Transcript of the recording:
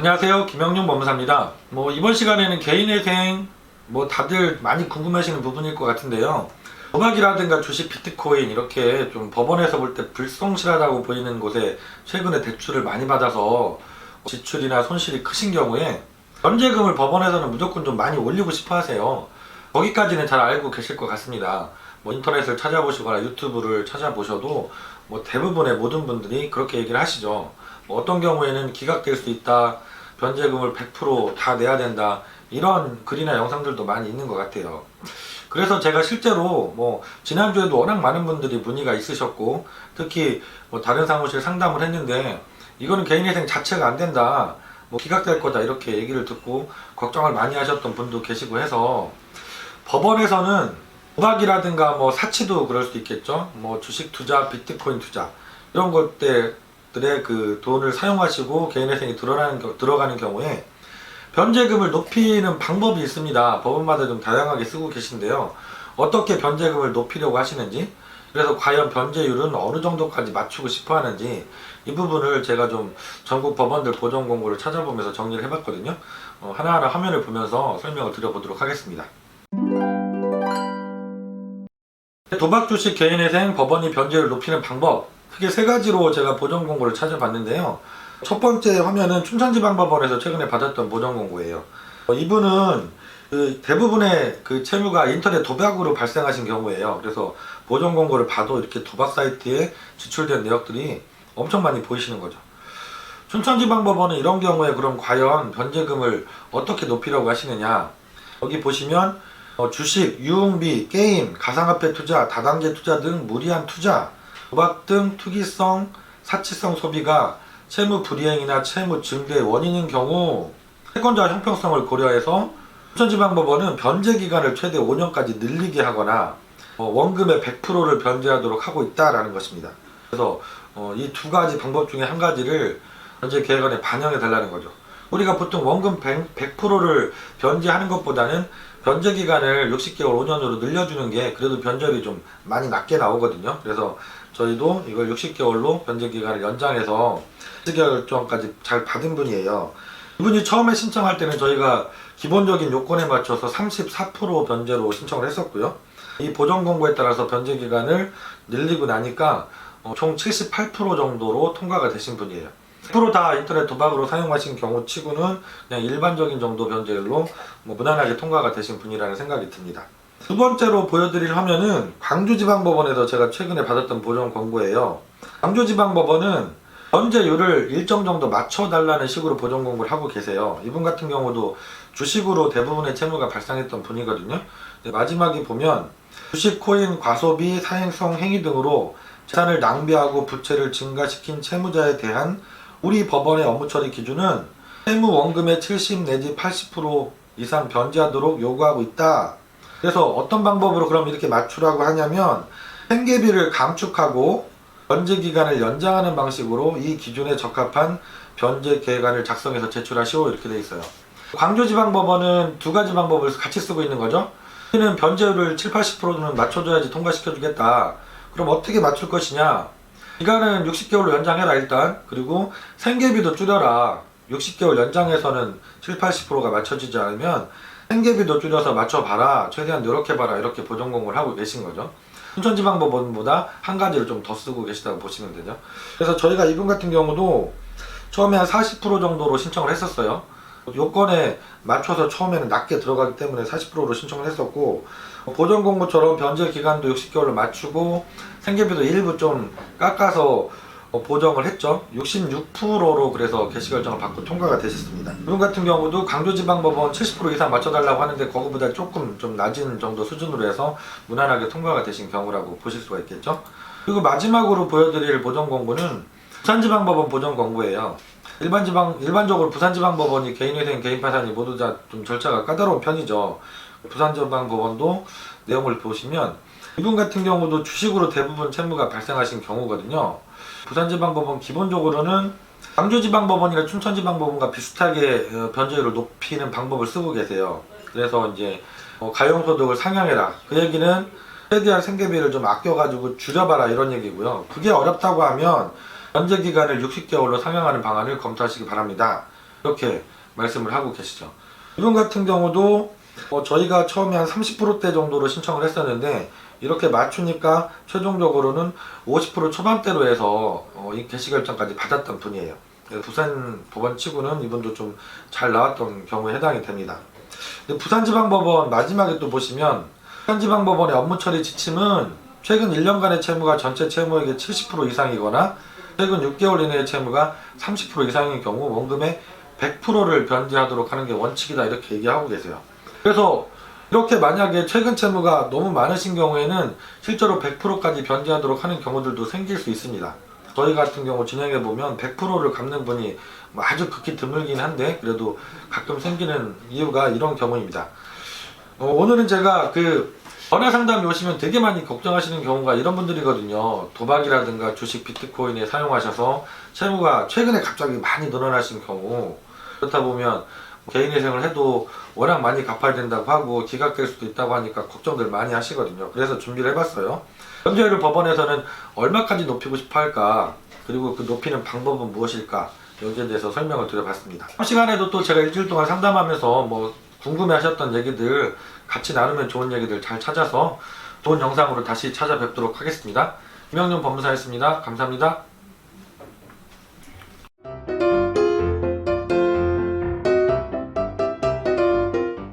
안녕하세요, 김영용 법무사입니다. 이번 시간에는 개인회생 다들 많이 궁금해하시는 부분일 것 같은데요. 도박이라든가 주식, 비트코인 이렇게 좀 법원에서 볼 때 불성실하다고 보이는 곳에 최근에 대출을 많이 받아서 지출이나 손실이 크신 경우에 변제금을 법원에서는 무조건 좀 많이 올리고 싶어 하세요. 거기까지는 잘 알고 계실 것 같습니다. 인터넷을 찾아보시거나 유튜브를 찾아보셔도 대부분의 모든 분들이 그렇게 얘기를 하시죠. 어떤 경우에는 기각될 수 있다, 변제금을 100% 다 내야 된다, 이런 글이나 영상들도 많이 있는 것 같아요. 그래서 제가 실제로 지난주에도 워낙 많은 분들이 문의가 있으셨고, 특히 다른 사무실 상담을 했는데 이거는 개인회생 자체가 안 된다, 기각될 거다, 이렇게 얘기를 듣고 걱정을 많이 하셨던 분도 계시고 해서 법원에서는 도박이라든가 사치도 그럴 수도 있겠죠. 주식 투자, 비트코인 투자 이런 것들의 그 돈을 사용하시고 개인회생이 들어가는 경우에 변제금을 높이는 방법이 있습니다. 법원마다 좀 다양하게 쓰고 계신데요. 어떻게 변제금을 높이려고 하시는지, 그래서 과연 변제율은 어느 정도까지 맞추고 싶어 하는지, 이 부분을 제가 좀 전국 법원들 보정 공고를 찾아보면서 정리를 해봤거든요. 하나하나 화면을 보면서 설명을 드려보도록 하겠습니다. 도박, 주식, 개인회생, 법원이 변제율을 높이는 방법, 크게 세 가지로 제가 보정 공고를 찾아봤는데요. 첫 번째 화면은 춘천지방법원에서 최근에 받았던 보정 공고예요. 이분은 대부분의 그 채무가 인터넷 도박으로 발생하신 경우예요. 그래서 보정 공고를 봐도 이렇게 도박 사이트에 지출된 내역들이 엄청 많이 보이시는 거죠. 춘천지방법원은 이런 경우에 그럼 과연 변제금을 어떻게 높이려고 하시느냐, 여기 보시면 주식, 유흥비, 게임, 가상화폐 투자, 다단계 투자 등 무리한 투자, 도박 등 투기성, 사치성 소비가 채무 불이행이나 채무 증대의 원인인 경우 채권자 형평성을 고려해서 춘천지방법원은 변제 기간을 최대 5년까지 늘리게 하거나 원금의 100%를 변제하도록 하고 있다라는 것입니다. 그래서 이 두 가지 방법 중에 한 가지를 변제 계획안에 반영해 달라는 거죠. 우리가 보통 원금 100%를 변제하는 것보다는 변제 기간을 60개월 5년으로 늘려주는 게 그래도 변제율이 좀 많이 낮게 나오거든요. 그래서 저희도 이걸 60개월로 변제 기간을 연장해서 결정까지 잘 받은 분이에요. 이분이 처음에 신청할 때는 저희가 기본적인 요건에 맞춰서 34% 변제로 신청을 했었고요. 이 보정 공고에 따라서 변제 기간을 늘리고 나니까 총 78% 정도로 통과가 되신 분이에요. 100%다 인터넷 도박으로 사용하신 경우 치고는 그냥 일반적인 정도 변제율로 무난하게 통과가 되신 분이라는 생각이 듭니다. 두 번째로 보여드릴 화면은 광주지방법원에서 제가 최근에 받았던 보정 공고예요. 광주지방법원은 변제율을 일정 정도 맞춰달라는 식으로 보정 공고를 하고 계세요. 이분 같은 경우도 주식으로 대부분의 채무가 발생했던 분이거든요. 마지막에 보면 주식, 코인, 과소비, 사행성 행위 등으로 재산을 낭비하고 부채를 증가시킨 채무자에 대한 우리 법원의 업무 처리 기준은 채무 원금의 70 내지 80% 이상 변제하도록 요구하고 있다. 그래서 어떤 방법으로 그럼 이렇게 맞추라고 하냐면 생계비를 감축하고 변제 기간을 연장하는 방식으로 이 기준에 적합한 변제 계획안을 작성해서 제출하시오, 이렇게 돼 있어요. 광주지방법원은 두 가지 방법을 같이 쓰고 있는 거죠. 우리는 변제율을 7, 80%는 맞춰줘야지 통과시켜 주겠다. 그럼 어떻게 맞출 것이냐? 기간은 60개월로 연장해라 일단. 그리고 생계비도 줄여라. 60개월 연장해서는 7, 80%가 맞춰지지 않으면 생계비도 줄여서 맞춰봐라, 최대한 노력해봐라, 이렇게 보정 공고를 하고 계신 거죠. 춘천지방법원보다 한 가지를 좀 더 쓰고 계시다고 보시면 되죠. 그래서 저희가 이분 같은 경우도 처음에 한 40% 정도로 신청을 했었어요. 요건에 맞춰서 처음에는 낮게 들어가기 때문에 40%로 신청을 했었고, 보정 공고처럼 변제 기간도 60개월로 맞추고 생계비도 일부 좀 깎아서 보정을 했죠. 66%로 그래서 개시 결정을 받고 통과가 되셨습니다. 이분 같은 경우도 광주지방법원 70% 이상 맞춰달라고 하는데 거기보다 조금 좀 낮은 정도 수준으로 해서 무난하게 통과가 되신 경우라고 보실 수가 있겠죠. 그리고 마지막으로 보여드릴 보정 공고는 부산지방법원 보정 공고예요. 일반적으로 부산지방법원이 개인회생, 개인파산이 모두 다 좀 절차가 까다로운 편이죠. 부산지방법원도 내용을 보시면 이분 같은 경우도 주식으로 대부분 채무가 발생하신 경우거든요. 부산지방법원 기본적으로는 광주지방법원이나 춘천지방법원과 비슷하게 변제율을 높이는 방법을 쓰고 계세요. 그래서 이제 가용소득을 상향해라, 그 얘기는 최대한 생계비를 좀 아껴가지고 줄여봐라, 이런 얘기고요. 그게 어렵다고 하면 변제 기간을 60개월로 상향하는 방안을 검토하시기 바랍니다. 이렇게 말씀을 하고 계시죠. 이분 같은 경우도 저희가 처음에 한 30%대 정도로 신청을 했었는데 이렇게 맞추니까 최종적으로는 50% 초반대로 해서 이 개시결정까지 받았던 분이에요. 그래서 부산 법원치고는 이분도 좀 잘 나왔던 경우에 해당이 됩니다. 근데 부산지방법원 마지막에 또 보시면 부산지방법원의 업무 처리 지침은 최근 1년간의 채무가 전체 채무액의 70% 이상이거나 최근 6개월 이내의 채무가 30% 이상인 경우 원금의 100%를 변제하도록 하는 게 원칙이다, 이렇게 얘기하고 계세요. 그래서 이렇게 만약에 최근 채무가 너무 많으신 경우에는 실제로 100%까지 변제하도록 하는 경우들도 생길 수 있습니다. 저희 같은 경우 진행해 보면 100%를 갚는 분이 아주 극히 드물긴 한데 그래도 가끔 생기는 이유가 이런 경우입니다. 오늘은 제가 전화 상담이 오시면 되게 많이 걱정하시는 경우가 이런 분들이거든요. 도박이라든가 주식, 비트코인에 사용하셔서 채무가 최근에 갑자기 많이 늘어나신 경우, 그렇다 보면 개인회생을 해도 워낙 많이 갚아야 된다고 하고 기각될 수도 있다고 하니까 걱정들 많이 하시거든요. 그래서 준비를 해봤어요. 변제율을 법원에서는 얼마까지 높이고 싶어 할까, 그리고 그 높이는 방법은 무엇일까, 여기에 대해서 설명을 드려봤습니다. 다음 시간에도 또 제가 일주일 동안 상담하면서 궁금해 하셨던 얘기들, 같이 나누면 좋은 얘기들 잘 찾아서 좋은 영상으로 다시 찾아뵙도록 하겠습니다. 김영준 법무사였습니다. 감사합니다.